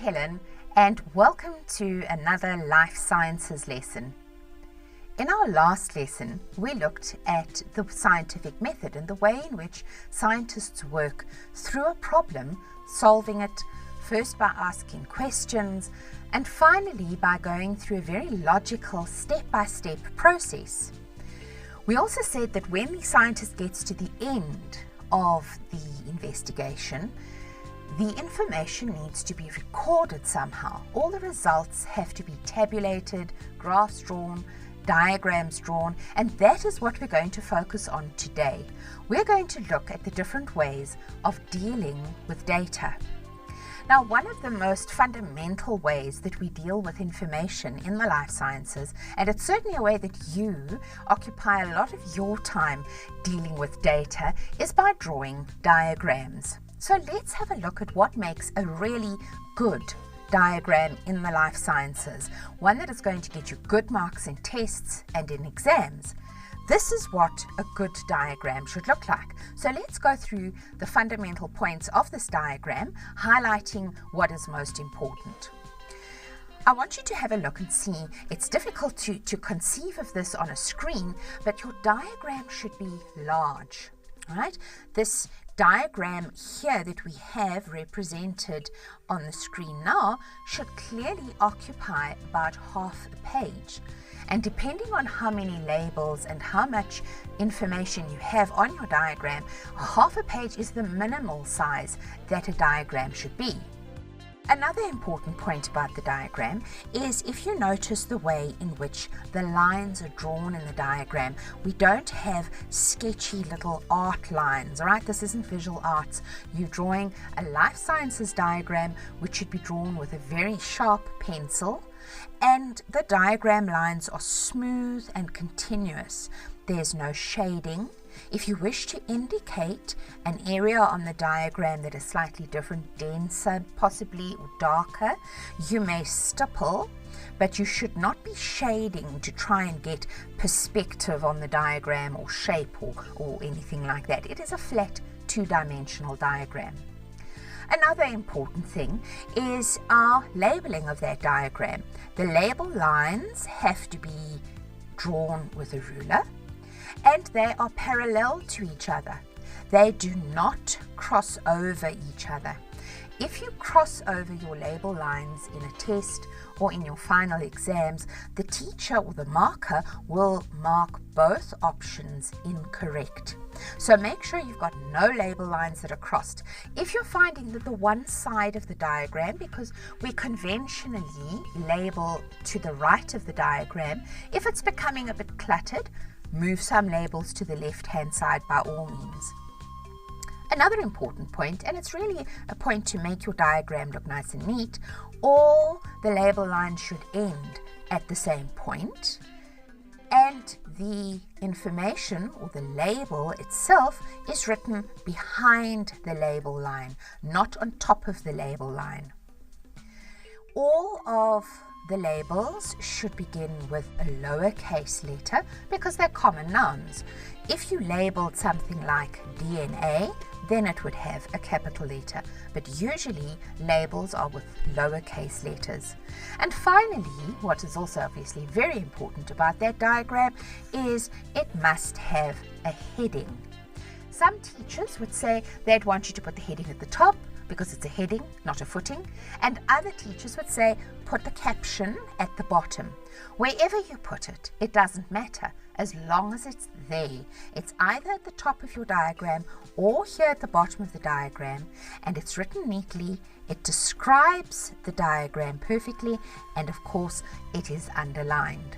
Helen, and welcome to another Life Sciences lesson. In our last lesson, we looked at the scientific method and the way in which scientists work through a problem, solving it first by asking questions, and finally by going through a very logical step-by-step process. We also said that when the scientist gets to the end of the investigation, the information needs to be recorded somehow. All the results have to be tabulated, graphs drawn, diagrams drawn, and that is what we're going to focus on today. We're going to look at the different ways of dealing with data. Now, one of the most fundamental ways that we deal with information in the life sciences, and it's certainly a way that you occupy a lot of your time dealing with data, is by drawing diagrams. So let's have a look at what makes a really good diagram in the life sciences, one that is going to get you good marks in tests and in exams. This is what a good diagram should look like. So let's go through the fundamental points of this diagram, highlighting what is most important. I want you to have a look and see. It's difficult to conceive of this on a screen, but your diagram should be large, right? This diagram here that we have represented on the screen now should clearly occupy about half a page. And depending on how many labels and how much information you have on your diagram, half a page is the minimal size that a diagram should be. Another important point about the diagram is if you notice the way in which the lines are drawn in the diagram, we don't have sketchy little art lines, all right? This isn't visual arts. You're drawing a life sciences diagram which should be drawn with a very sharp pencil, and the diagram lines are smooth and continuous. There's no shading. If you wish to indicate an area on the diagram that is slightly different, denser possibly, or darker, you may stipple, but you should not be shading to try and get perspective on the diagram or shape or anything like that. It is a flat two-dimensional diagram. Another important thing is our labeling of that diagram. The label lines have to be drawn with a ruler, and they are parallel to each other. They do not cross over each other. If you cross over your label lines in a test or in your final exams, the teacher or the marker will mark both options incorrect. So make sure you've got no label lines that are crossed. If you're finding that the one side of the diagram, because we conventionally label to the right of the diagram, if it's becoming a bit cluttered, move some labels to the left-hand side by all means. Another important point, and it's really a point to make your diagram look nice and neat, all the label lines should end at the same point, and the information or the label itself is written behind the label line, not on top of the label line. All of the labels should begin with a lowercase letter because they're common nouns. If you labeled something like DNA, then it would have a capital letter, but usually labels are with lowercase letters. And finally, what is also obviously very important about that diagram is it must have a heading. Some teachers would say they'd want you to put the heading at the top because it's a heading, not a footing, and other teachers would say put the caption at the bottom. Wherever you put it, it doesn't matter as long as it's there. It's either at the top of your diagram or here at the bottom of the diagram, and it's written neatly, it describes the diagram perfectly, and of course it is underlined.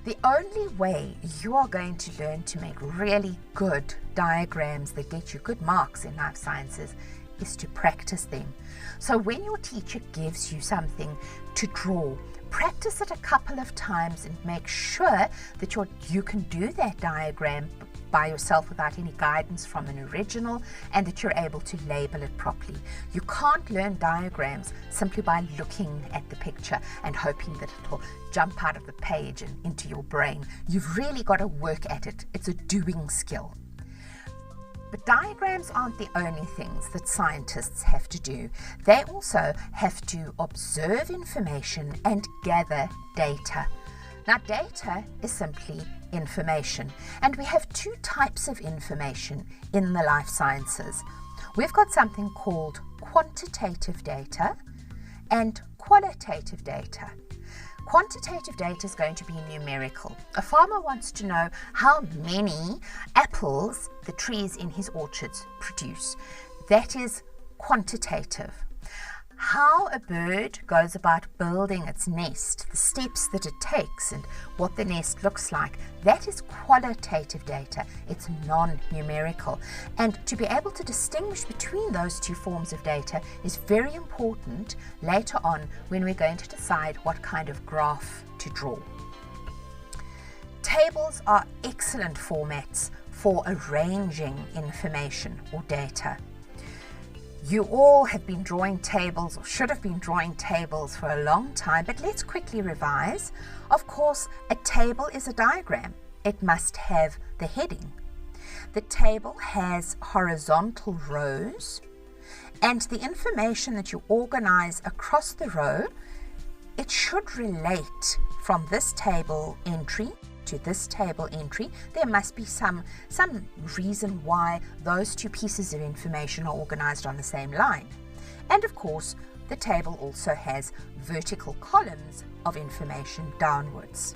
The only way you are going to learn to make really good diagrams that get you good marks in life sciences is to practice them. So when your teacher gives you something to draw, practice it a couple of times and make sure that you can do that diagram by yourself without any guidance from an original, and that you're able to label it properly. You can't learn diagrams simply by looking at the picture and hoping that it will jump out of the page and into your brain. You've really got to work at it. It's a doing skill. But diagrams aren't the only things that scientists have to do. They also have to observe information and gather data. Now, data is simply information, and we have two types of information in the life sciences. We've got something called quantitative data and qualitative data. Quantitative data is going to be numerical. A farmer wants to know how many apples the trees in his orchards produce. That is quantitative. How a bird goes about building its nest, the steps that it takes and what the nest looks like, that is qualitative data. It's non-numerical. And to be able to distinguish between those two forms of data is very important later on when we're going to decide what kind of graph to draw. Tables are excellent formats for arranging information or data. You all have been drawing tables, or should have been drawing tables, for a long time, but let's quickly revise. Of course, a table is a diagram. It must have the heading. The table has horizontal rows, and the information that you organize across the row, it should relate from this table entry to this table entry. There must be some reason why those two pieces of information are organized on the same line. And of course, the table also has vertical columns of information downwards.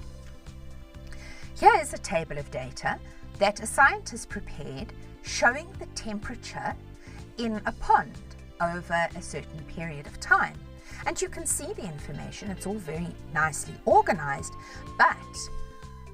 Here is a table of data that a scientist prepared showing the temperature in a pond over a certain period of time. And you can see the information, it's all very nicely organized, but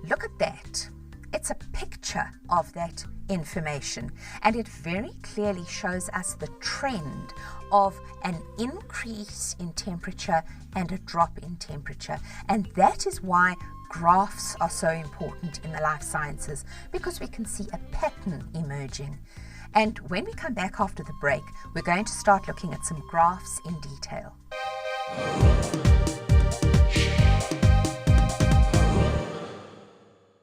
look at that. It's a picture of that information, and it very clearly shows us the trend of an increase in temperature and a drop in temperature. And that is why graphs are so important in the life sciences, because we can see a pattern emerging. And when we come back after the break, we're going to start looking at some graphs in detail.